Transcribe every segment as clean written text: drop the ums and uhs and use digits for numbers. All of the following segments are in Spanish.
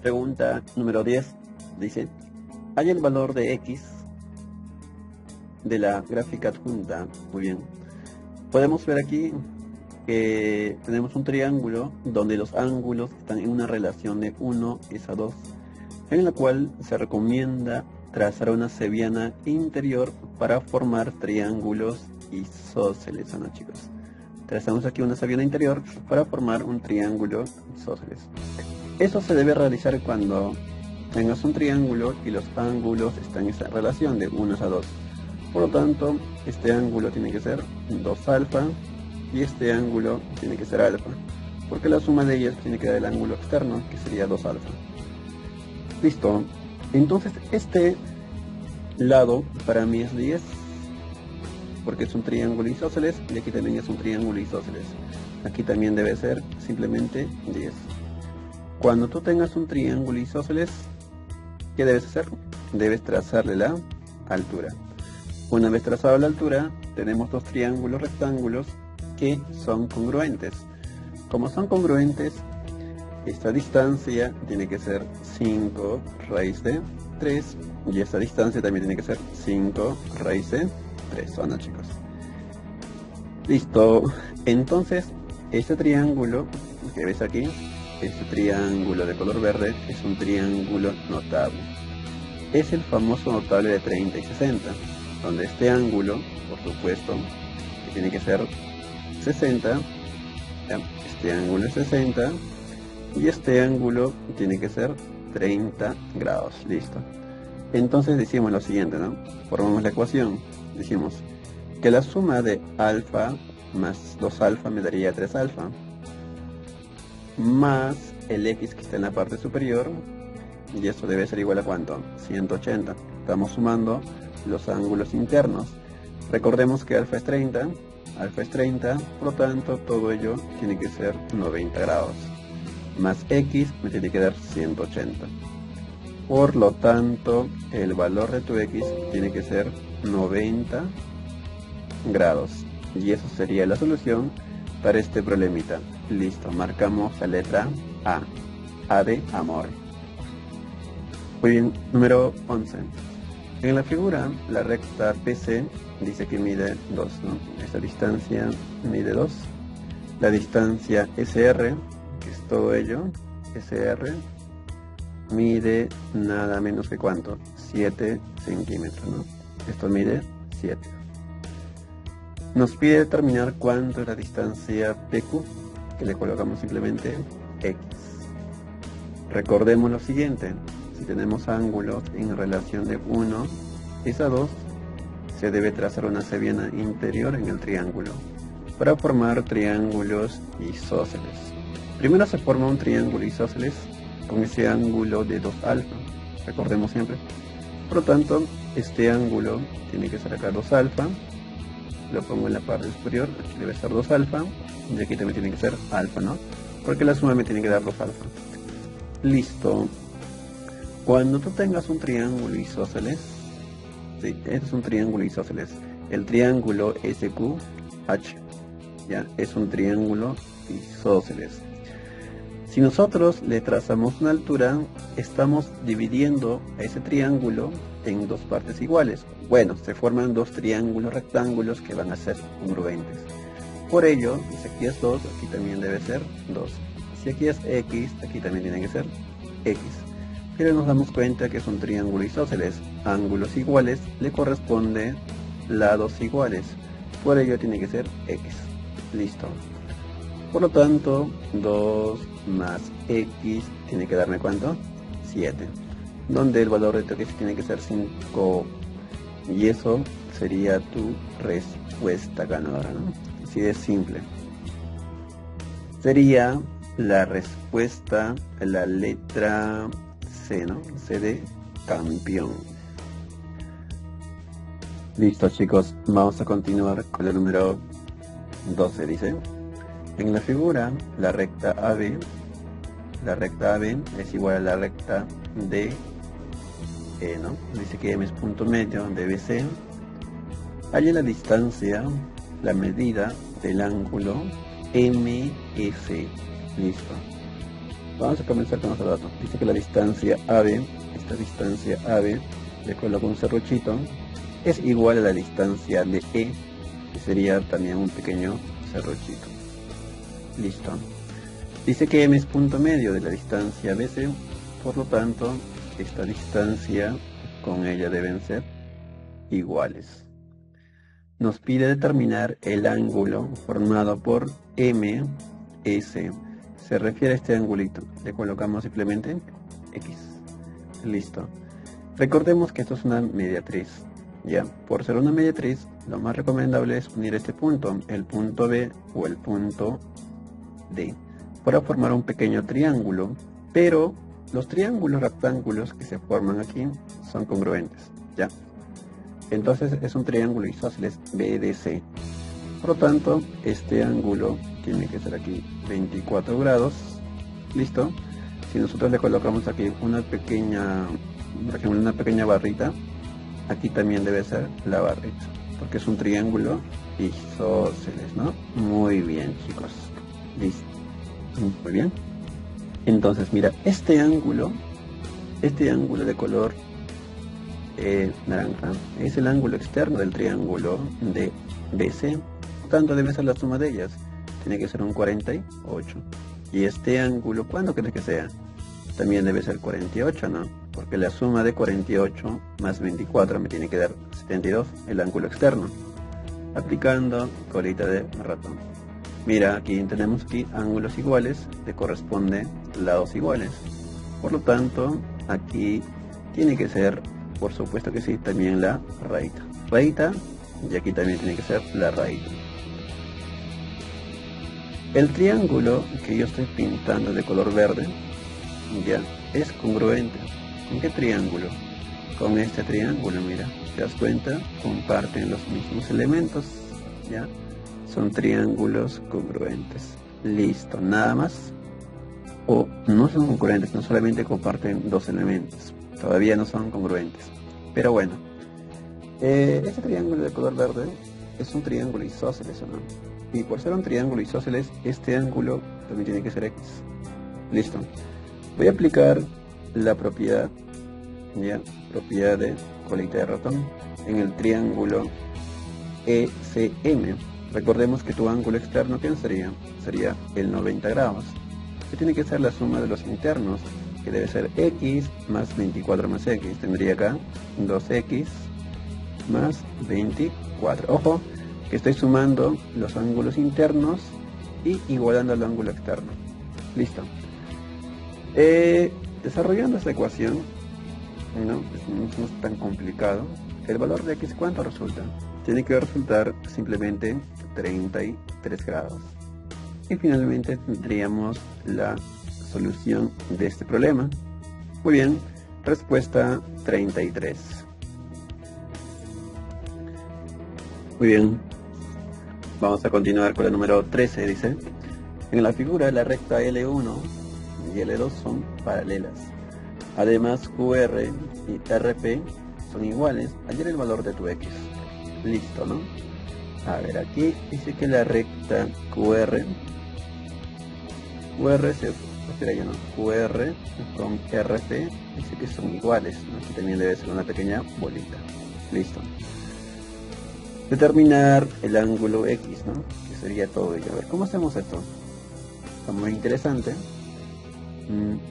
Pregunta número 10. Dice, hay el valor de x de la gráfica adjunta. Muy bien. Podemos ver aquí que tenemos un triángulo donde los ángulos están en una relación de 1:2, en la cual se recomienda trazar una cebiana interior para formar triángulos isósceles, ¿no, chicos? Trazamos aquí una cebiana interior para formar un triángulo isósceles. Eso se debe realizar cuando tengas un triángulo y los ángulos están en esa relación de 1:2. Por lo tanto, este ángulo tiene que ser 2 alfa y este ángulo tiene que ser alfa, porque la suma de ellas tiene que dar el ángulo externo, que sería 2 alfa. Listo. Entonces este lado para mí es 10, porque es un triángulo isósceles, y aquí también es un triángulo isósceles. Aquí también debe ser simplemente 10. Cuando tú tengas un triángulo isósceles, ¿qué debes hacer? Debes trazarle la altura. Una vez trazada la altura, tenemos dos triángulos rectángulos que son congruentes. Como son congruentes, esta distancia tiene que ser 5 raíz de 3 y esta distancia también tiene que ser 5 raíz de 3. ¿O no, chicos? Listo. Entonces, este triángulo que ves aquí, este triángulo de color verde, es un triángulo notable. Es el famoso notable de 30 y 60, donde este ángulo, por supuesto, que tiene que ser 60, este ángulo es 60 y este ángulo tiene que ser 30 grados. Listo. Entonces decimos lo siguiente, ¿no? Formamos la ecuación. Decimos que la suma de alfa más 2 alfa me daría 3 alfa, más el x que está en la parte superior, y esto debe ser igual a ¿cuánto? 180. Estamos sumando los ángulos internos. Recordemos que alfa es 30, por lo tanto todo ello tiene que ser 90 grados. Más x me tiene que dar 180. Por lo tanto, el valor de tu x tiene que ser 90 grados. Y eso sería la solución para este problemita. Listo, marcamos la letra A. A de amor. Muy bien, número 11. En la figura, la recta PC dice que mide 2, ¿no? Esta distancia mide 2. La distancia SR, que es todo ello, SR, mide nada menos que ¿cuánto? 7 centímetros, ¿no? Esto mide 7. Nos pide determinar cuánto es la distancia PQ, que le colocamos simplemente X. Recordemos lo siguiente. Si tenemos ángulos en relación de 1:2, se debe trazar una cebiana interior en el triángulo para formar triángulos isósceles. Primero se forma un triángulo isósceles con ese ángulo de 2 alfa, recordemos siempre. Por lo tanto, este ángulo tiene que ser acá 2 alfa, lo pongo en la parte superior, aquí debe ser 2 alfa, y aquí también tiene que ser alfa, ¿no? Porque la suma me tiene que dar 2 alfa. Listo. Cuando tú tengas un triángulo isósceles, sí, este es un triángulo isósceles, el triángulo SQH, ya, es un triángulo isósceles. Si nosotros le trazamos una altura, estamos dividiendo a ese triángulo en dos partes iguales. Bueno, se forman dos triángulos rectángulos que van a ser congruentes. Por ello, si aquí es 2, aquí también debe ser 2. Si aquí es X, aquí también tiene que ser X. Pero nos damos cuenta que es un triángulo isósceles. Ángulos iguales le corresponde lados iguales. Por ello tiene que ser X. Listo. Por lo tanto, 2 más X tiene que darme ¿cuánto? 7. Donde el valor de tu X tiene que ser 5. Y eso sería tu respuesta ganadora, ¿no? Así de simple. Sería la respuesta, la letra C, ¿no? C de campeón. Listo, chicos, vamos a continuar con el número 12. Dice, en la figura, la recta AB es igual a la recta DE, ¿no? Dice que M es punto medio de BC. Halla la distancia, la medida del ángulo MF. Listo. Vamos a comenzar con otro dato. Dice que la distancia AB, esta distancia AB, le coloco un serruchito, es igual a la distancia de E, que sería también un pequeño serruchito. Listo. Dice que M es punto medio de la distancia BC, por lo tanto, esta distancia con ella deben ser iguales. Nos pide determinar el ángulo formado por MS. Se refiere a este angulito. Le colocamos simplemente X. Listo. Recordemos que esto es una mediatriz. Ya, por ser una mediatriz, lo más recomendable es unir este punto, el punto B o el punto D, para formar un pequeño triángulo. Pero los triángulos rectángulos que se forman aquí son congruentes. Ya. Entonces es un triángulo isósceles BDC. Por lo tanto, este ángulo tiene que ser aquí 24 grados. Listo. Si nosotros le colocamos aquí una pequeña, por ejemplo, una pequeña barrita, aquí también debe ser la barrita, porque es un triángulo isósceles, ¿no? Muy bien, chicos. Listo. Muy bien. Entonces, mira, este ángulo de color naranja es el ángulo externo del triángulo de BC, por tanto debe ser la suma de ellas, tiene que ser un 48. Y este ángulo, ¿cuándo crees que sea? También debe ser 48, ¿no? Porque la suma de 48 más 24 me tiene que dar 72, el ángulo externo. Aplicando colita de ratón. Mira, aquí tenemos ángulos iguales, te corresponde lados iguales. Por lo tanto, aquí tiene que ser, por supuesto que sí, también la rayita. Rayita, y aquí también tiene que ser la rayita. El triángulo que yo estoy pintando de color verde, ya, es congruente. ¿Con qué triángulo? Con este triángulo, mira. ¿Te das cuenta? Comparten los mismos elementos, ya. Son triángulos congruentes. Listo, nada más. O no son congruentes, no solamente comparten dos elementos. Todavía no son congruentes. Pero bueno, este triángulo de color verde es un triángulo isósceles, ¿o no? Y por ser un triángulo isósceles, este ángulo también tiene que ser X. Listo. Voy a aplicar la propiedad, ya, propiedad de colita de ratón en el triángulo ECM. Recordemos que tu ángulo externo, ¿qué sería? Sería el 90 grados. Que tiene que ser la suma de los internos, que debe ser X más 24 más X. Tendría acá 2X más 24. Ojo, que estoy sumando los ángulos internos y igualando el ángulo externo. Listo. Desarrollando esta ecuación, no es tan complicado. El valor de X, ¿cuánto resulta? Tiene que resultar simplemente 33 grados. Y finalmente tendríamos la solución de este problema. Muy bien, respuesta 33. Muy bien, vamos a continuar con el número 13, dice. En la figura la recta L1 y L2 son paralelas. Además QR y RP son iguales. Hallar el valor de tu X. Listo, ¿no? A ver, aquí dice que la recta QR se refiere a ¿no? QR con RP dice que son iguales, ¿no? Aquí también debe ser una pequeña bolita. Listo. Determinar el ángulo X, ¿no? Que sería todo ello. A ver, ¿cómo hacemos esto? Está muy interesante.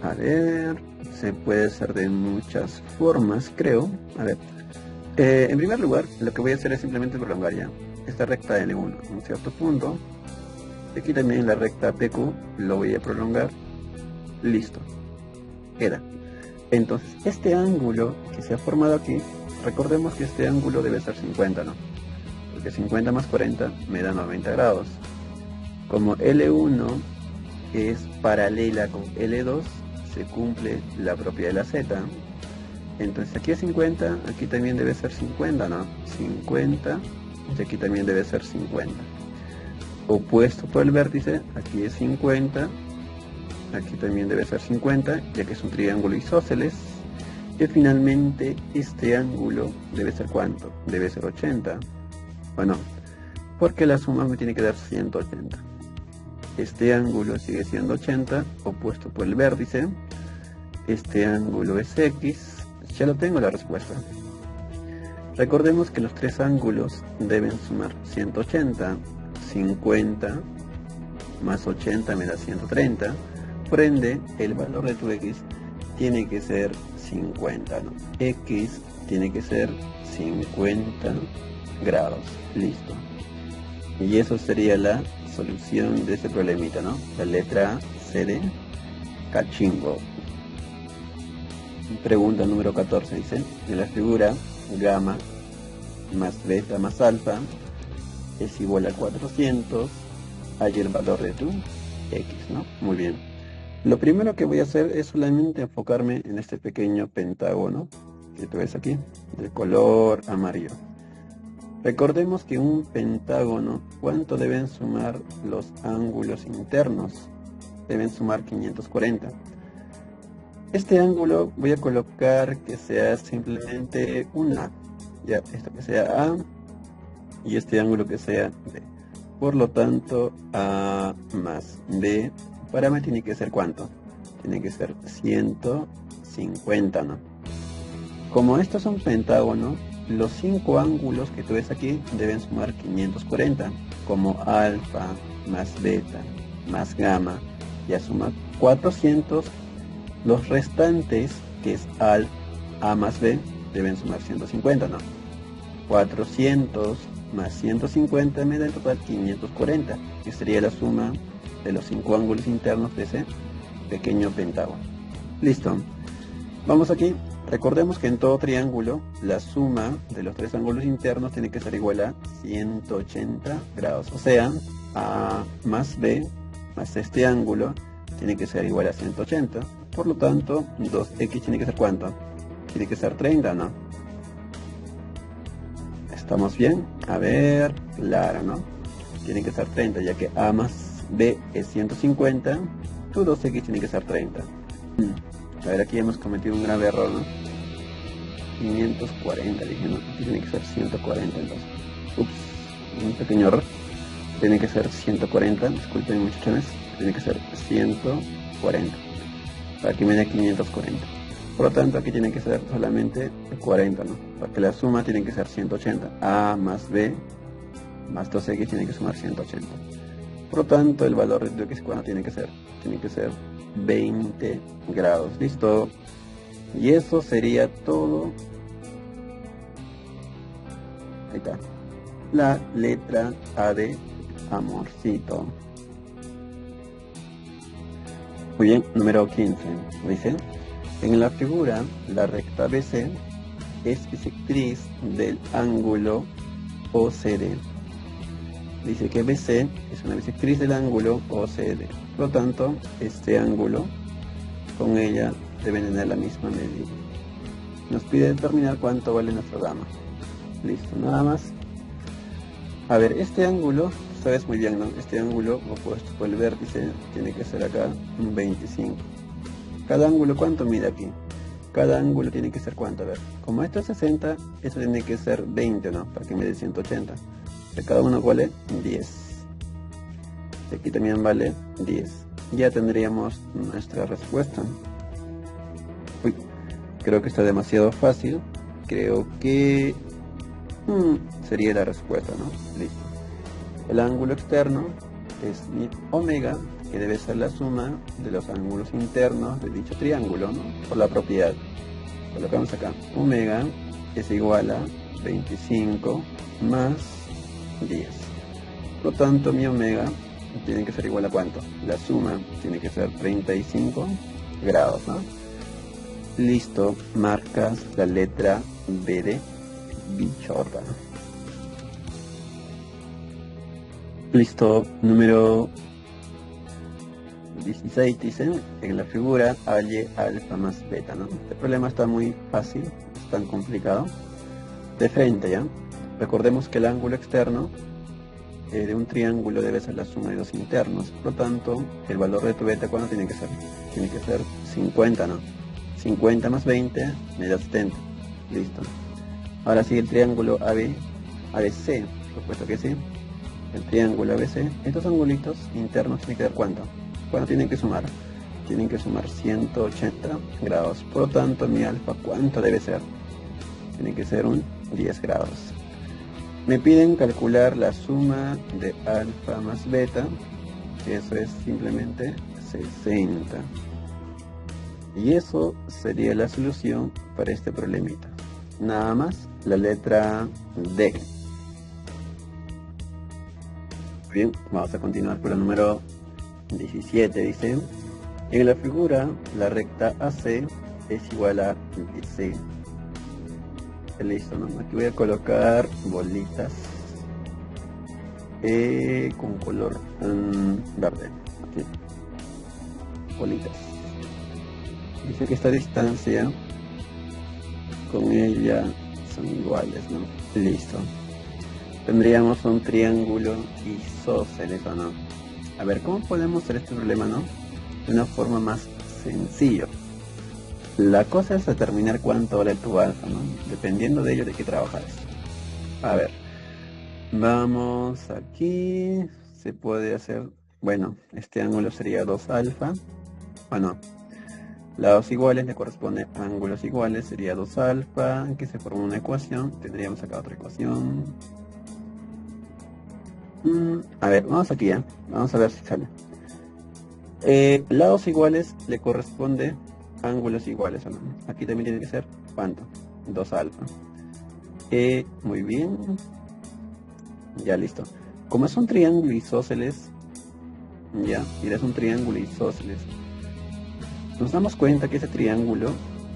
A ver, se puede hacer de muchas formas, creo. A ver, en primer lugar, lo que voy a hacer es simplemente prolongar ya esta recta L1 en un cierto punto. Aquí también la recta PQ lo voy a prolongar. Listo. Queda. Entonces, este ángulo que se ha formado aquí, recordemos que este ángulo debe ser 50, ¿no? Porque 50 más 40 me da 90 grados. Como L1 es paralela con L2, se cumple la propiedad de la Z. Entonces aquí es 50, aquí también debe ser 50, ¿no? 50, y aquí también debe ser 50. Opuesto por el vértice, aquí es 50, aquí también debe ser 50, ya que es un triángulo isósceles. Y finalmente este ángulo debe ser ¿cuánto? Debe ser 80. Bueno, porque la suma me tiene que dar 180. este ángulo sigue siendo 80, opuesto por el vértice. Este ángulo es X. Ya lo tengo la respuesta. Recordemos que los tres ángulos deben sumar 180. 50 más 80 me da 130. Por ende, el valor de tu X tiene que ser 50, ¿no? X tiene que ser 50 grados. Listo. Y eso sería la solución de este problemita, ¿no? La letra C de cachimbo. Pregunta número 14 dice, en la figura gamma más beta más alfa es igual a 400, hay el valor de tu X, ¿no? Muy bien. Lo primero que voy a hacer es solamente enfocarme en este pequeño pentágono que tú ves aquí, de color amarillo. Recordemos que un pentágono, ¿cuánto deben sumar los ángulos internos? Deben sumar 540. Este ángulo voy a colocar que sea simplemente un A. Ya, esto que sea A y este ángulo que sea B. Por lo tanto, A más B, para mí tiene que ser ¿cuánto? Tiene que ser 150, ¿no? Como esto es un pentágono, los 5 ángulos que tú ves aquí deben sumar 540, como alfa más beta más gamma, ya suma 400. Los restantes, que es A más B, deben sumar 150, ¿no? 400 más 150 me da en total 540, que sería la suma de los 5 ángulos internos de ese pequeño pentágono. Listo. Vamos aquí. Recordemos que en todo triángulo la suma de los 3 ángulos internos tiene que ser igual a 180 grados. O sea, A más B más este ángulo tiene que ser igual a 180. Por lo tanto, 2x tiene que ser ¿cuánto? Tiene que ser 30, ¿no? ¿Estamos bien? A ver, claro, ¿no? Tiene que ser 30, ya que A más B es 150, tu 2x tiene que ser 30. A ver, aquí hemos cometido un grave error, ¿no? 540, dije, ¿no? Aquí tiene que ser 140, entonces. Ups, un pequeño error. Tiene que ser 140, disculpen muchachones. Tiene que ser 140. Para que me dé 540. Por lo tanto, aquí tiene que ser solamente 40, ¿no? Para que la suma tiene que ser 180. A más B más 2x tiene que sumar 180. Por lo tanto, el valor de x cuánto tiene que ser 20 grados. Listo. Y eso sería todo. Ahí está. La letra A de amorcito. Muy bien, número 15. Dice, en la figura, la recta BC es bisectriz del ángulo OCD. Dice que BC es una bisectriz del ángulo OCD. Por lo tanto, este ángulo con ella debe tener la misma medida. Nos pide determinar cuánto vale nuestra gamma. Listo, nada más. A ver, este ángulo, sabes muy bien, ¿no? Este ángulo opuesto por el vértice tiene que ser acá un 25. Cada ángulo, ¿cuánto mide aquí? Cada ángulo tiene que ser ¿cuánto? A ver, como esto es 60, esto tiene que ser 20, ¿no? Para que me dé 180. De cada uno vale 10. De aquí también vale 10. Ya tendríamos nuestra respuesta. Uy, creo que está demasiado fácil. Creo que sería la respuesta, ¿no? Listo. El ángulo externo es mi omega, que debe ser la suma de los ángulos internos de dicho triángulo, ¿no? Por la propiedad. Colocamos acá. Omega es igual a 25 más 10. Por lo tanto, mi omega tiene que ser igual a ¿cuánto? La suma tiene que ser 35 grados, ¿no? Listo, marcas la letra B de bichota. Listo, número 16 dice, en la figura halle alfa más beta, ¿no? Este problema está muy fácil, no es tan complicado. De frente, ¿ya? Recordemos que el ángulo externo de un triángulo debe ser la suma de los internos. Por lo tanto, el valor de tu beta, ¿cuánto tiene que ser? Tiene que ser 50, ¿no? 50 más 20 me da 70. Listo. Ahora sigue el triángulo ABC, supuesto que sí. el triángulo ABC, estos angulitos internos tienen que dar ¿cuánto? ¿Cuánto tienen que sumar? Tienen que sumar 180 grados. Por lo tanto, mi alfa, ¿cuánto debe ser? Tiene que ser un 10 grados. Me piden calcular la suma de alfa más beta. Eso es simplemente 60. Y eso sería la solución para este problemita. Nada más, la letra D. Bien, vamos a continuar por el número 17. Dice, en la figura, la recta AC es igual a BC. Listo, ¿no? Aquí voy a colocar bolitas con color verde. Aquí. Bolitas. Dice que esta distancia con ella son iguales, ¿no? Listo. Tendríamos un triángulo isósceles, ¿o no? A ver, ¿cómo podemos hacer este problema, no? De una forma más sencilla. La cosa es determinar cuánto vale tu alfa, ¿no? Dependiendo de ello de qué trabajas. A ver, vamos aquí. Se puede hacer, bueno, este ángulo sería 2 alfa. Bueno, lados iguales le corresponde a ángulos iguales, sería 2 alfa, que se forma una ecuación. Tendríamos acá otra ecuación. A ver, vamos aquí ya. Vamos a ver si sale. Lados iguales le corresponde ángulos iguales, ¿o no? Aquí también tiene que ser ¿cuánto? 2 alfa. Muy bien. Ya listo. Como es un triángulo isósceles, ya, y es un triángulo isósceles, nos damos cuenta que ese triángulo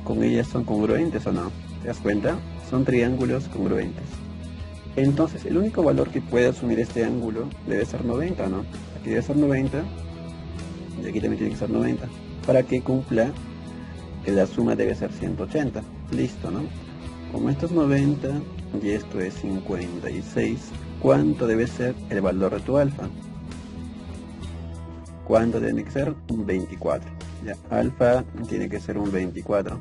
con ellas son congruentes, ¿o no? ¿Te das cuenta? Son triángulos congruentes. Entonces el único valor que puede asumir este ángulo debe ser 90, ¿no? Aquí debe ser 90 y aquí también tiene que ser 90 para que cumpla que la suma debe ser 180. Listo, ¿no? Como esto es 90 y esto es 56, ¿cuánto debe ser el valor de tu alfa? ¿Cuánto tiene que ser? Un 24. Ya, alfa tiene que ser un 24.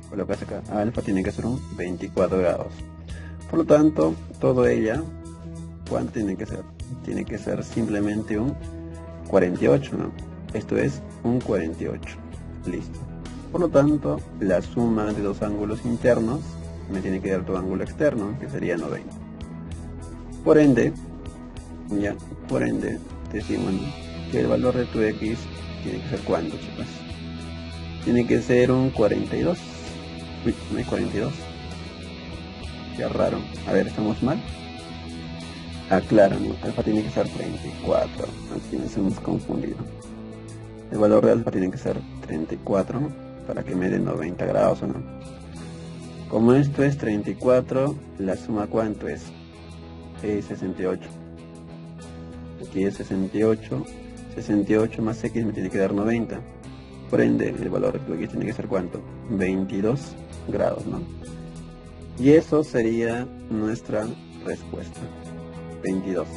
Colocas acá, alfa tiene que ser un 24 grados. Por lo tanto, todo ella, ¿cuánto tiene que ser? Tiene que ser simplemente un 48, ¿no? Esto es un 48. Listo. Por lo tanto, la suma de dos ángulos internos me tiene que dar tu ángulo externo, que sería 90. Por ende, decimos que el valor de tu x tiene que ser ¿cuánto, chicos? Tiene que ser un 42. Uy, no hay 42. Qué raro. A ver, ¿estamos mal? Ah, claro, ¿no? Alfa tiene que ser 34. Aquí nos hemos confundido. El valor de alfa tiene que ser 34 para que me dé 90 grados, ¿o no? Como esto es 34, la suma ¿cuánto es? Es 68. Aquí es 68. 68 más x me tiene que dar 90. Por ende, el valor de tu x tiene que ser ¿cuánto? 22 grados, ¿no? Y eso sería nuestra respuesta. 22.